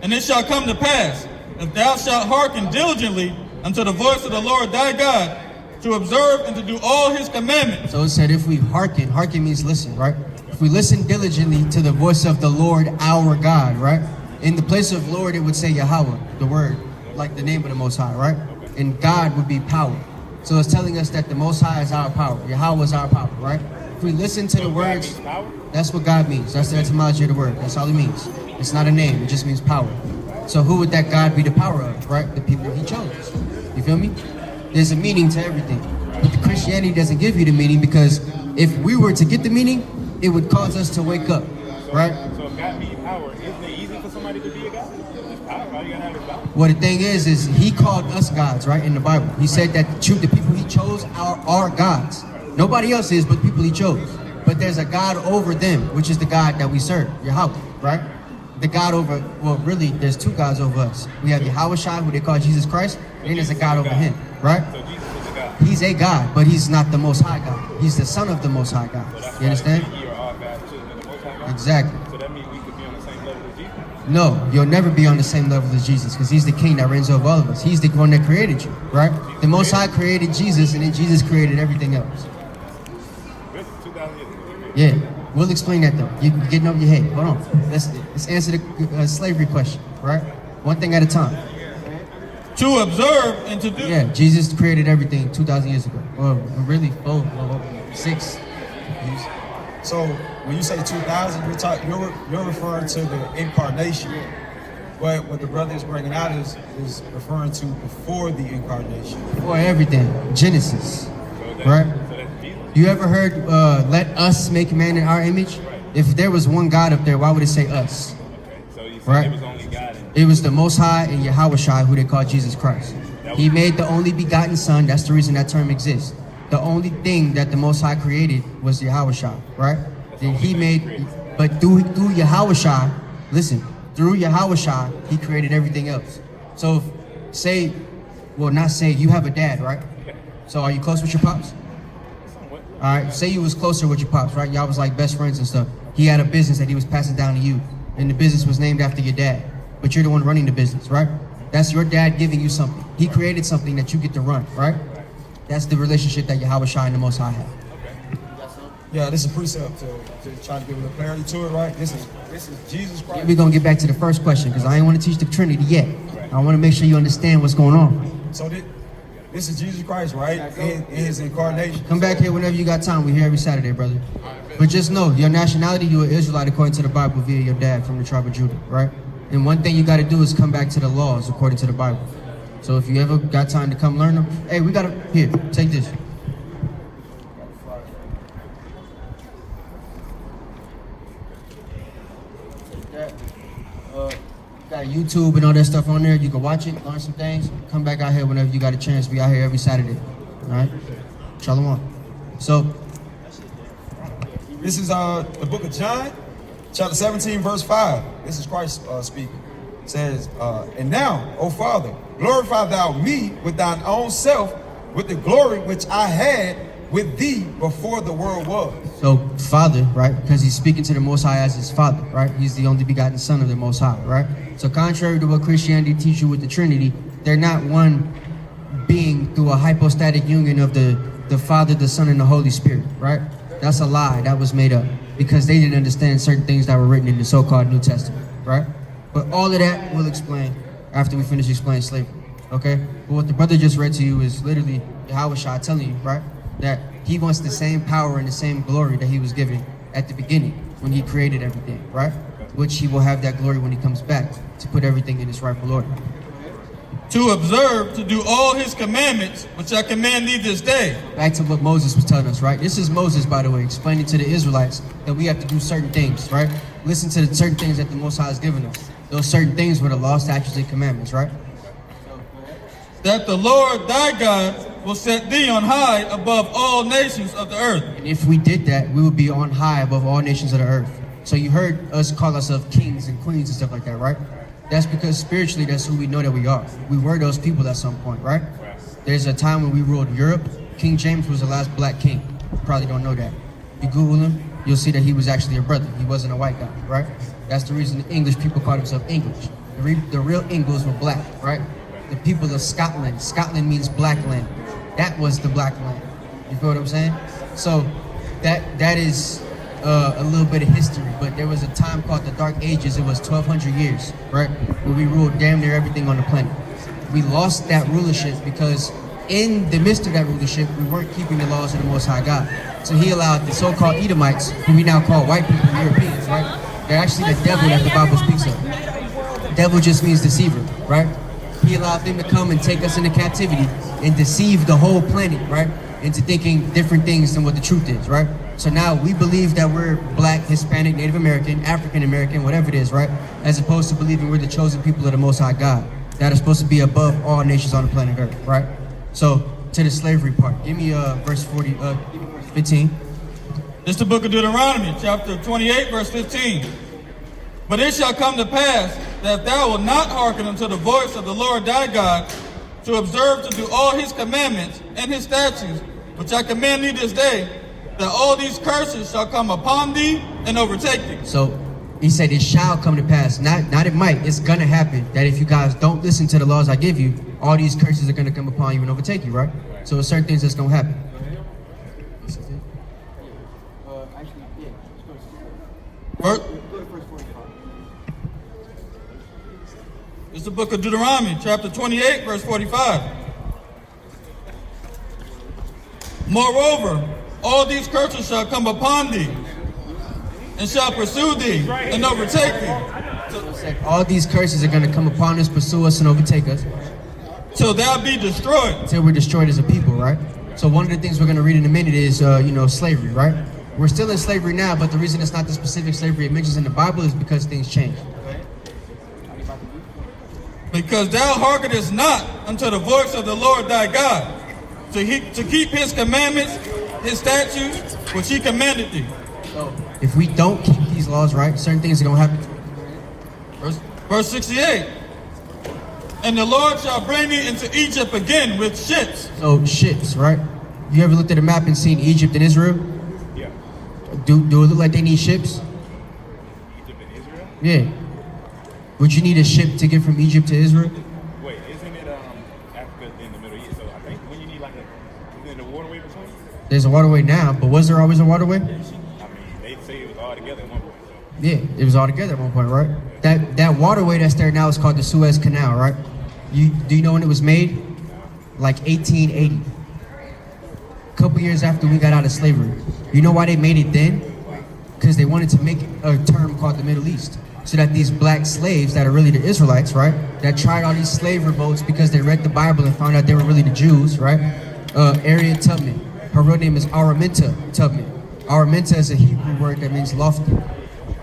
Speaker 2: And it shall come to pass, if thou shalt hearken diligently unto the voice of the Lord thy God, to observe and to do all his commandments.
Speaker 1: So it said if we hearken means listen, right? If we listen diligently to the voice of the Lord our God, right? In the place of Lord, it would say Yahweh, the word, like the name of the Most High, right? And God would be power. So it's telling us that the Most High is our power. Yahweh is our power, right? If we listen to the words,
Speaker 5: means power?
Speaker 1: that's what God means. That's the etymology of the word. That's all it means. It's not a name. It just means power. So who would that God be the power of, right? The people he chose. You feel me? There's a meaning to everything. But the Christianity doesn't give you the meaning because if we were to get the meaning, it would cause us to wake up, right?
Speaker 5: So if God be power, isn't it easy for somebody to be a God? It's power. All you gotta have is power.
Speaker 1: Well, the thing is he called us gods, right, in the Bible. He said that the people he chose are gods. Nobody else is but the people he chose. But there's a God over them, which is the God that we serve, Yahweh, right? The God over, well, really, there's two gods over us. We have Yahweh Shai, who they call Jesus Christ, and then there's a God over him, right?
Speaker 5: So Jesus is a God.
Speaker 1: He's a God, but he's not the Most High God. He's the Son of the Most High God.
Speaker 5: So that's
Speaker 1: You understand?
Speaker 5: why we are all God's children in the Most High God.
Speaker 1: Exactly.
Speaker 5: So that means we could be on the same level as Jesus.
Speaker 1: No, you'll never be on the same level as Jesus because he's the king that reigns over all of us. He's the one that created you, right? The Most High created Jesus, and then Jesus created everything else.
Speaker 5: This is 2,000 years ago.
Speaker 1: Yeah, we'll explain that though. You're getting over your head. Hold on. Let's answer the slavery question, right? One thing at a time.
Speaker 2: To observe and to do.
Speaker 1: Yeah, Jesus created everything 2,000 years ago. Well, really, 6.
Speaker 4: So when you say 2000, you're referring to the incarnation. But what the brother is bringing out is referring to before the incarnation.
Speaker 1: For everything. Genesis,
Speaker 5: So
Speaker 1: right?
Speaker 5: that's Jesus.
Speaker 1: You ever heard, let us make man in our image? If there was one God up there, why would it say us?
Speaker 5: Okay. So you said
Speaker 1: Right.
Speaker 5: it was only God and
Speaker 1: It was the Most High and Yahweh Shai, who they call Jesus Christ. He made the only begotten Son. That's the reason that term exists. The only thing that the Most High created was Yahweh Shai, right? Then he made, but through Yahweh Shai, listen, through Yahweh Shai, he created everything else. So say, well, not say, you have a dad, right? So are you close with your pops?
Speaker 5: somewhat.
Speaker 1: All right, say you was closer with your pops, right? Y'all was like best friends and stuff. He had a business that he was passing down to you, and the business was named after your dad, but you're the one running the business, right? That's your dad giving you something. He created something that you get to run, right? That's the relationship that Yahweh Shai and the Most High have.
Speaker 4: Yeah, this is a precept to try to give a little clarity to it, right? This is Jesus Christ.
Speaker 1: We're gonna get back to the first question because I ain't want to teach the Trinity yet. I want to make sure you understand what's going on.
Speaker 4: So this is Jesus Christ, right? In his incarnation.
Speaker 1: Come back here whenever you got time. We're here every Saturday, brother. But just know, your nationality, you're an Israelite according to the Bible via your dad from the tribe of Judah, right? And one thing you got to do is come back to the laws according to the Bible. So if you ever got time to come learn them, hey, we got to, here, take this. Got YouTube and all that stuff on there. You can watch it, learn some things. Come back out here whenever you got a chance. We out here every Saturday. All right? Shalom. So,
Speaker 4: This is the book of John, chapter 17, verse 5. This is Christ speaking. It says, and now, O Father, glorify thou me with thine own self, with the glory which I had with thee before the world was.
Speaker 1: So Father, right? Because he's speaking to the Most High as his Father, right? He's the only begotten Son of the Most High, right? So contrary to what Christianity teaches you with the Trinity, they're not one being through through a hypostatic union of the Father, the Son, and the Holy Spirit, right? That's a lie that was made up because they didn't understand certain things that were written in the so-called New Testament, right? But all of that we'll explain after we finish explaining slavery, okay? But what the brother just read to you is literally Yahweh Shah telling you, right? That he wants the same power and the same glory that he was given at the beginning when he created everything, right? Which he will have that glory when he comes back to put everything in its rightful order.
Speaker 2: To observe, to do all his commandments, which I command thee this day.
Speaker 1: Back to what Moses was telling us, right? This is Moses, by the way, explaining to the Israelites that we have to do certain things, right? Listen to the certain things that the Most High has given us. Those certain things were the law, statutes, and commandments, right?
Speaker 2: That the Lord thy God will set thee on high above all nations of the earth.
Speaker 1: And if we did that, we would be on high above all nations of the earth. So you heard us call ourselves kings and queens and stuff like that, right? That's because spiritually, that's who we know that we are. We were those people at some point, right? There's a time when we ruled Europe. King James was the last black king. You probably don't know that. You Google him, you'll see that he was actually a brother. He wasn't a white guy, right? That's the reason the English people called themselves English. The real Ingles were black, right? The people of Scotland. Scotland means black land. That was the black land. You feel what I'm saying? So that is a little bit of history, but there was a time called the Dark Ages. It was 1,200 years, right? Where we ruled damn near everything on the planet. We lost that rulership because in the midst of that rulership, we weren't keeping the laws of the Most High God. So he allowed the so-called Edomites, who we now call white people, Europeans, right? They're actually the devil that the Bible speaks of. Devil just means deceiver, right? He allowed them to come and take us into captivity and deceive the whole planet, right? Into thinking different things than what the truth is, right? So now we believe that we're black, Hispanic, Native American, African American, whatever it is, right? As opposed to believing we're the chosen people of the Most High God that are supposed to be above all nations on the planet Earth, right? So to the slavery part, give me verse 15.
Speaker 2: This is the book of Deuteronomy, chapter 28, verse 15. But it shall come to pass that if thou wilt not hearken unto the voice of the Lord thy God, to observe to do all his commandments and his statutes, which I command thee this day, that all these curses shall come upon thee and overtake thee.
Speaker 1: So he said it shall come to pass, not it might, it's gonna happen, that if you guys don't listen to the laws I give you, all these curses are gonna come upon you and overtake you, right? So there's certain things that's gonna happen.
Speaker 2: It's the book of Deuteronomy, chapter 28, verse 45. Moreover, all these curses shall come upon thee, and shall pursue thee, and overtake thee,
Speaker 1: All these curses are gonna come upon us, pursue us, and overtake us,
Speaker 2: till thou be destroyed.
Speaker 1: until we're destroyed as a people, right? So one of the things we're gonna read in a minute is, slavery, right? We're still in slavery now, but the reason it's not the specific slavery it mentions in the Bible is because things change.
Speaker 2: Because thou hearkenest not unto the voice of the Lord thy God, to keep his commandments, his statutes, which he commanded thee.
Speaker 1: So if we don't keep these laws, right, certain things are gonna happen.
Speaker 2: Verse 68. And the Lord shall bring thee into Egypt again with ships.
Speaker 1: So ships, right? You ever looked at a map and seen Egypt and Israel?
Speaker 5: Yeah.
Speaker 1: Do it look like they need ships?
Speaker 5: Egypt and Israel?
Speaker 1: Yeah. Would you need a ship to get from Egypt to Israel?
Speaker 5: Wait, isn't it Africa in the Middle East? So I think when you need isn't it a waterway between?
Speaker 1: There's a waterway now, but was there always a waterway?
Speaker 5: I mean, they say it was all together at one point. So.
Speaker 1: Yeah, it was all together at one point, right? That waterway that's there now is called the Suez Canal, right? Do you know when it was made? Like 1880. A couple years after we got out of slavery. You know why they made it then? Because they wanted to make a term called the Middle East. So that these black slaves that are really the Israelites, right? That tried all these slave revolts because they read the Bible and found out they were really the Jews, right? Harriet Tubman. Her real name is Araminta Tubman. Araminta is a Hebrew word that means lofty.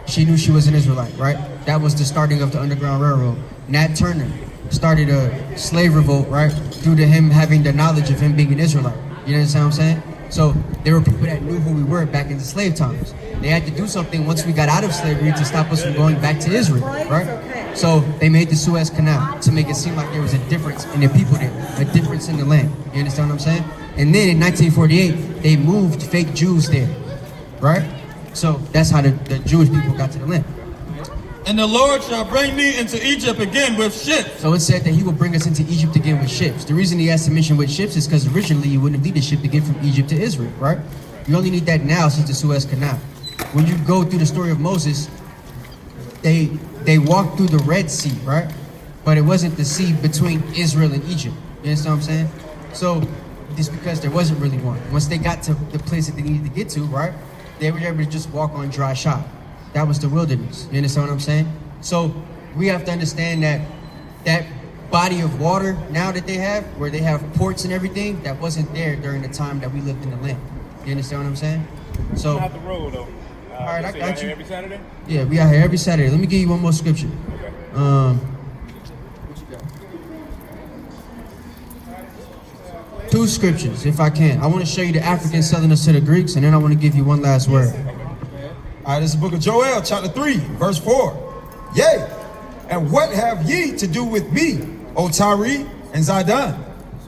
Speaker 1: She knew she was an Israelite, right? That was the starting of the Underground Railroad. Nat Turner started a slave revolt, right? Due to him having the knowledge of him being an Israelite. You understand what I'm saying? So there were people that knew who we were back in the slave times. They had to do something once we got out of slavery to stop us from going back to Israel, right? So they made the Suez Canal to make it seem like there was a difference in the people there, a difference in the land. You understand what I'm saying? And then in 1948, they moved fake Jews there, right? So that's how the Jewish people got to the land.
Speaker 2: And the Lord shall bring me into Egypt again with ships.
Speaker 1: So it said that he will bring us into Egypt again with ships. The reason he has to mention with ships is because originally you wouldn't have needed a ship to get from Egypt to Israel, right? You only need that now since the Suez Canal. When you go through the story of Moses, they walked through the Red Sea, right? But it wasn't the sea between Israel and Egypt. You understand what I'm saying? So just because there wasn't really one. Once they got to the place that they needed to get to, right? They were able to just walk on dry shod. That was the wilderness. You understand what I'm saying? So we have to understand that that body of water now that they have, where they have ports and everything, that wasn't there during the time that we lived in the land. You understand what I'm saying? So,
Speaker 5: Not the road though.
Speaker 1: all right, I
Speaker 5: so
Speaker 1: got you.
Speaker 5: Every Saturday.
Speaker 1: Yeah, we out here every Saturday. Let me give you one more scripture. What you got? Two scriptures, if I can. I want to show you the Africans selling us to the Greeks, and then I want to give you one last word.
Speaker 4: All right, this is the book of Joel, chapter 3, verse 4. Yea, and what have ye to do with me, O Tyre and Zidon?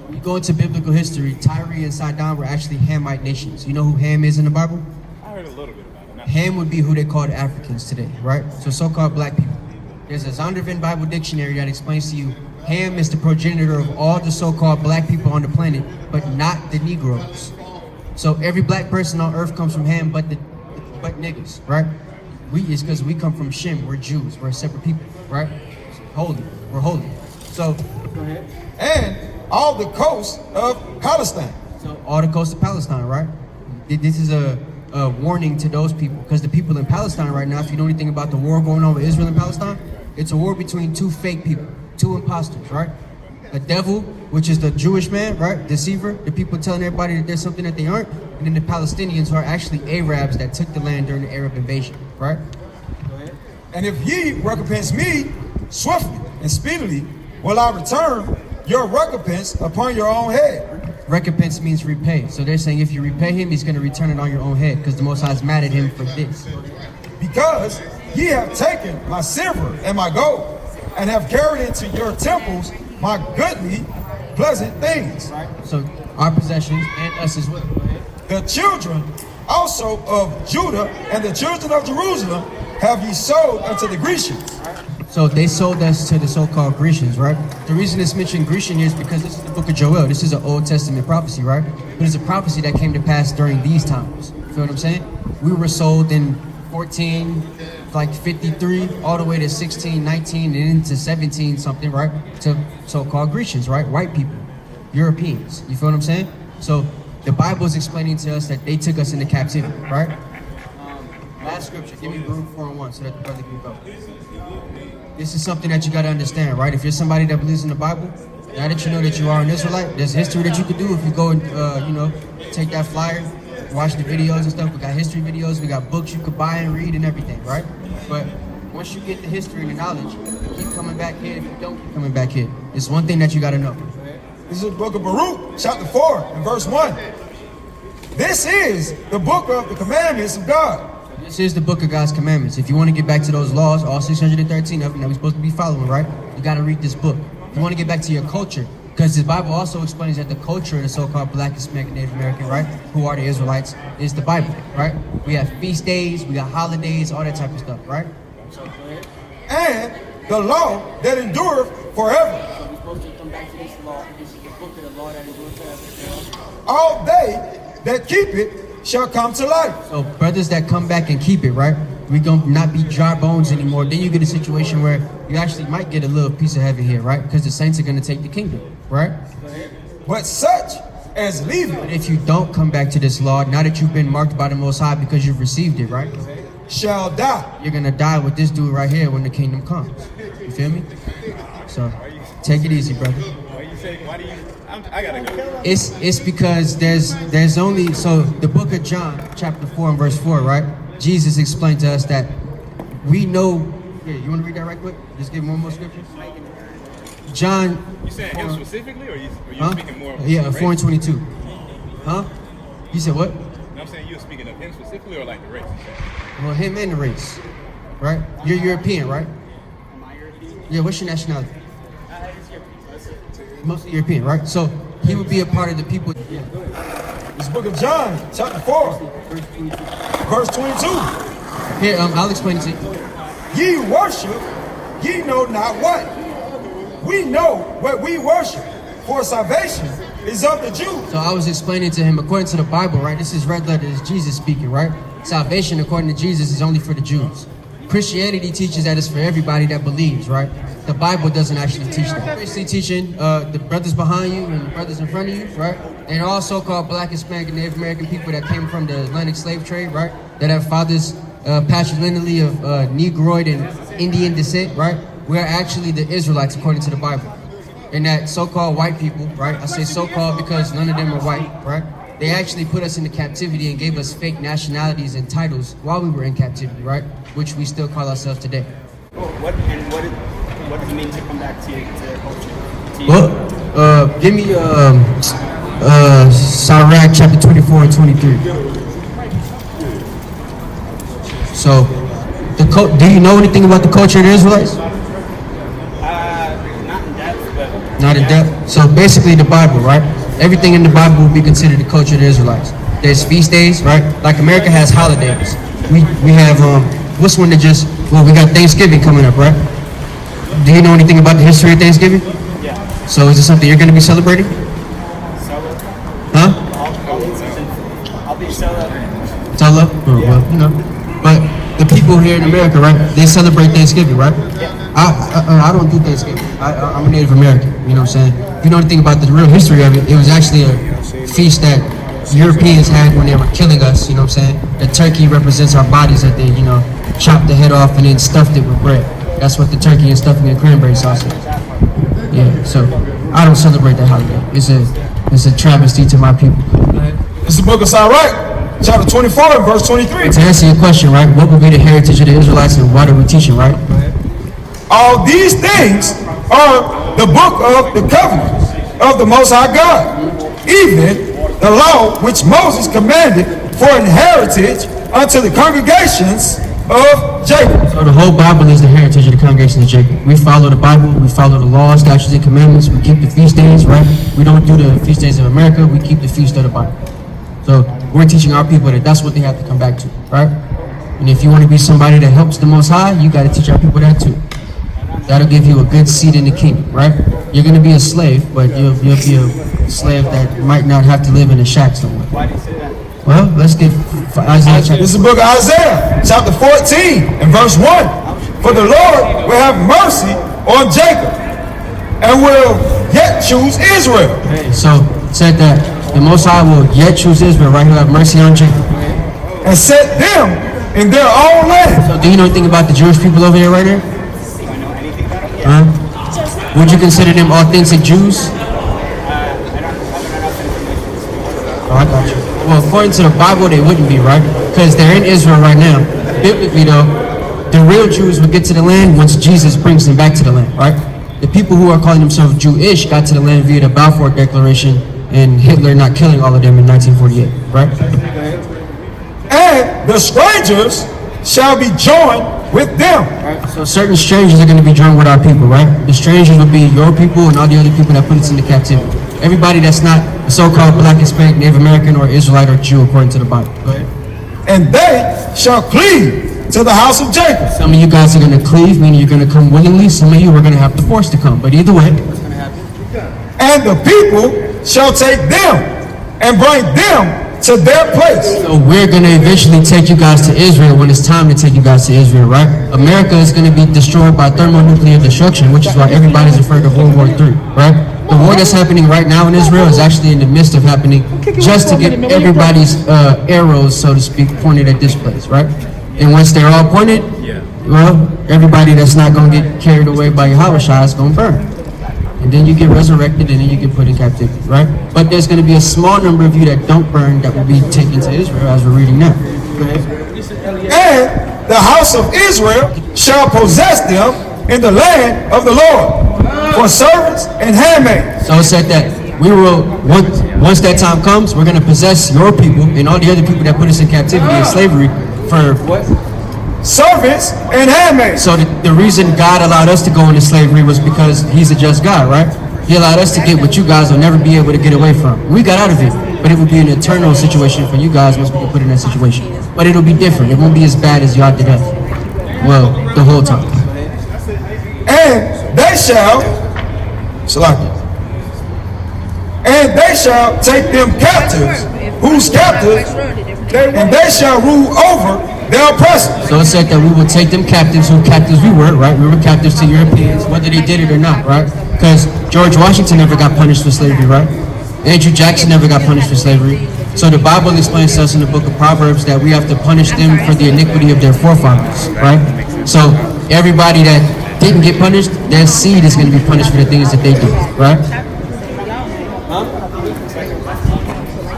Speaker 1: You go into biblical history, Tyre and Sidon were actually Hamite nations. You know who Ham is in the Bible?
Speaker 5: I heard a little bit about it. Not
Speaker 1: Ham would be who they called Africans today, right? So so-called black people. There's a Zondervan Bible dictionary that explains to you Ham is the progenitor of all the so-called black people on the planet, but not the Negroes. So every black person on earth comes from Ham, but niggas, right? It's because we come from Shem. We're Jews. We're a separate people, right? Holy. We're holy. So,
Speaker 4: And all the coast of Palestine.
Speaker 1: so all the coast of Palestine, right? This is a warning to those people, because the people in Palestine right now, if you know anything about the war going on with Israel and Palestine, it's a war between two fake people, two imposters, right? A devil, which is the Jewish man, right? Deceiver, the people telling everybody that there's something that they aren't, and then the Palestinians who are actually Arabs that took the land during the Arab invasion, right?
Speaker 4: And if ye recompense me swiftly and speedily, will I return your recompense upon your own head.
Speaker 1: Recompense means repay. So they're saying if you repay him, he's going to return it on your own head, because the Most High is mad at him for this.
Speaker 4: Because ye have taken my silver and my gold, and have carried into your temples my goodly, pleasant things.
Speaker 1: So our possessions and us as well.
Speaker 4: The children also of Judah and the children of Jerusalem have ye sold unto the Grecians.
Speaker 1: So they sold us to the so-called Grecians, right? The reason it's mentioned Grecian here is because this is the book of Joel. This is an Old Testament prophecy, right? But it's a prophecy that came to pass during these times. You feel what I'm saying? We were sold in 53, all the way to 16, 19, and into 17 something, right? To so-called Grecians, right? White people, Europeans. You feel what I'm saying? So the Bible is explaining to us that they took us into captivity, right? Last scripture, give me Baruch 4:1 so that the brother can go. This is something that you got to understand, right? If you're somebody that believes in the Bible, now that you know that you are an Israelite, there's history that you could do if you go and, take that flyer, watch the videos and stuff. We got history videos, we got books you could buy and read and everything, right? But once you get the history and the knowledge, keep coming back here. If you don't, keep coming back here. It's one thing that you got to know.
Speaker 4: This is the book of Baruch, chapter 4, and verse 1. This is the book of the commandments of God.
Speaker 1: This is the book of God's commandments. If you want to get back to those laws, all 613 of them that we're supposed to be following, right? You got to read this book. If you want to get back to your culture, because the Bible also explains that the culture of the so-called Black, Hispanic, Native American, right, who are the Israelites, is the Bible, right? We have feast days, we got holidays, all that type of stuff, right?
Speaker 4: And the law that endureth forever.
Speaker 1: So we're supposed to come back to this law. This is the book of the law that endures forever.
Speaker 4: All they that keep it shall come to life.
Speaker 1: So brothers that come back and keep it, right? We gonna not be dry bones anymore. Then you get a situation where you actually might get a little piece of heaven here, right? Because the saints are gonna take the kingdom, right?
Speaker 4: But such as leave
Speaker 1: But
Speaker 4: it
Speaker 1: if you don't come back to this law, now that you've been marked by the Most High because you've received it, right?
Speaker 4: shall die.
Speaker 1: You're gonna die with this dude right here when the kingdom comes. You feel me? So take it easy, brother.
Speaker 5: I gotta go.
Speaker 1: It's because there's only, so the book of John, chapter 4 and verse 4, right? Jesus explained to us that we know. Yeah, you want to read that right quick? Just give one more scripture. John.
Speaker 5: You saying him specifically, or you
Speaker 1: Huh?
Speaker 5: speaking more? Of
Speaker 1: Yeah,
Speaker 5: the
Speaker 1: 4 and
Speaker 5: race?
Speaker 1: 22. Huh? You said what?
Speaker 5: No, I'm saying you're speaking of him specifically, or like the race.
Speaker 1: Well, him and the race, right? You're European, right? Yeah, what's your nationality? Mostly European, right? So he would be a part of the people. Yeah, go ahead.
Speaker 4: This book of John, chapter 4, verse 22.
Speaker 1: Here, I'll explain it to you.
Speaker 4: ye worship, ye know not what. We know what we worship, for salvation is of the Jews.
Speaker 1: So I was explaining to him, according to the Bible, right? This is red letter, this is Jesus speaking, right? Salvation, according to Jesus, is only for the Jews. Christianity teaches that it's for everybody that believes, right? The Bible doesn't actually teach that. Basically teaching the brothers behind you and the brothers in front of you, right? And all so-called Black, Hispanic, and Native American people that came from the Atlantic slave trade, right? That have fathers patrilineally of Negroid and Indian descent, right? We're actually the Israelites according to the Bible. And that so-called white people, right? I say so-called because none of them are white, right? They actually put us into captivity and gave us fake nationalities and titles while we were in captivity, right? Which we still call ourselves today.
Speaker 6: What does it mean to come back to their culture? To you?
Speaker 1: Well, give me Sirach chapter 24 and 23. So, do you know anything about the culture of the Israelites?
Speaker 6: Not in depth, but
Speaker 1: Not in depth. So basically the Bible, right? Everything in the Bible will be considered the culture of the Israelites. There's feast days, right? Like America has holidays. We have what's one that just we got Thanksgiving coming up, right? Do you know anything about the history of Thanksgiving?
Speaker 6: yeah.
Speaker 1: So is it something you're gonna be celebrating? Huh?
Speaker 6: I'll be celebrating.
Speaker 1: Tell up? Oh, well, you know. But the people here in America, right? They celebrate Thanksgiving, right? I don't do Thanksgiving. I'm a Native American. You know what I'm saying? If you know anything about the real history of it, it was actually a feast that Europeans had when they were killing us. You know what I'm saying? The turkey represents our bodies that they, chopped the head off and then stuffed it with bread. That's what the turkey and stuffing and cranberry sauce is. Yeah. So I don't celebrate that holiday. It's a travesty to my people.
Speaker 4: It's the book of Sirach, chapter 24 and verse 23.
Speaker 1: To answer your question, right? What would be the heritage of the Israelites and why do we teach it, right?
Speaker 4: All these things are the book of the covenant of the Most High God, even the law which Moses commanded for an heritage unto the congregations of Jacob.
Speaker 1: So the whole Bible is the heritage of the congregation of Jacob. We follow the Bible, we follow the laws, statutes, and commandments. We keep the feast days, right? We don't do the feast days of America. We keep the feast of the Bible. So we're teaching our people that that's what they have to come back to, right? And if you want to be somebody that helps the Most High, you got to teach our people that too. That'll give you a good seat in the kingdom, right? You're going to be a slave, but you'll be a slave that might not have to live in a shack somewhere.
Speaker 6: Why do you say that?
Speaker 1: Well, let's get Isaiah chapter.
Speaker 4: This is the book of Isaiah, chapter 14 and verse 1. For the Lord will have mercy on Jacob and will yet choose Israel.
Speaker 1: So it said that the Most High will yet choose Israel, right? He'll have mercy on Jacob.
Speaker 4: And set them in their own land.
Speaker 1: So do you know anything about the Jewish people over here right here? Would you consider them authentic Jews? Oh, I got you. Well, according to the Bible, they wouldn't be, right? Because they're in Israel right now. Biblically, though, the real Jews would get to the land once Jesus brings them back to the land, right? The people who are calling themselves Jewish got to the land via the Balfour Declaration and Hitler not killing all of them in 1948, right?
Speaker 4: And the strangers shall be joined with them.
Speaker 1: Right. So certain strangers are going to be joined with our people, right? The strangers will be your people and all the other people that put us into captivity. Everybody that's not a so-called Black, Hispanic, Native American, or Israelite or Jew according to the Bible. Go ahead.
Speaker 4: And they shall cleave to the house of Jacob.
Speaker 1: Some of you guys are going to cleave, meaning you're going to come willingly. Some of you are going to have to force to come. But either way,
Speaker 4: And the people shall take them and bring them to their place.
Speaker 1: so we're going to eventually take you guys to Israel when it's time to take you guys to Israel, right? America is going to be destroyed by thermonuclear destruction, which is why everybody's afraid of World War III, right? The war that's happening right now in Israel is actually in the midst of happening just to get everybody's arrows, so to speak, pointed at this place, right? And once they're all pointed, well, everybody that's not going to get carried away by Yahweh Shai is going to burn. And then you get resurrected and then you get put in captivity, right? But there's going to be a small number of you that don't burn that will be taken to Israel as we're reading now.
Speaker 4: And the house of Israel shall possess them in the land of the Lord for servants and handmaids.
Speaker 1: So it said that we will, once that time comes, we're going to possess your people and all the other people that put us in captivity and slavery for what?
Speaker 4: Servants and handmaids.
Speaker 1: So the reason God allowed us to go into slavery was because he's a just God, right? He allowed us to get what you guys will never be able to get away from. We got out of it, but it would be an eternal situation for you guys once we get put in that situation. But it'll be different. It won't be as bad as y'all did us. Well, the whole time.
Speaker 4: And they shall, Salakia, and they shall take them captives, whose captives, and they shall rule over their oppressors.
Speaker 1: So it said that we would take them captives, who captives we were, right? We were captives to Europeans, whether they did it or not, right? Because George Washington never got punished for slavery, right? Andrew Jackson never got punished for slavery. So the Bible explains to us in the book of Proverbs that we have to punish them for the iniquity of their forefathers, right? So everybody that didn't get punished, their seed is going to be punished for the things that they do, right?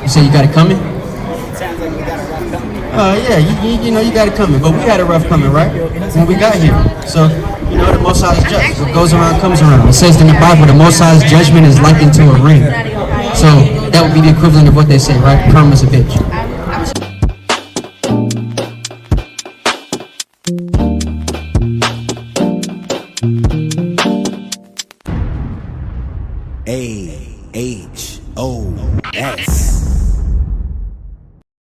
Speaker 1: You say you got it coming? Yeah, you know you got it coming, but we had a rough coming, right? When we got here. So, you know, the Most High's judgment. What goes around comes around. It says in the Bible, the Most High's judgment is likened to a ring. So that would be the equivalent of what they say, right? Karma's a bitch.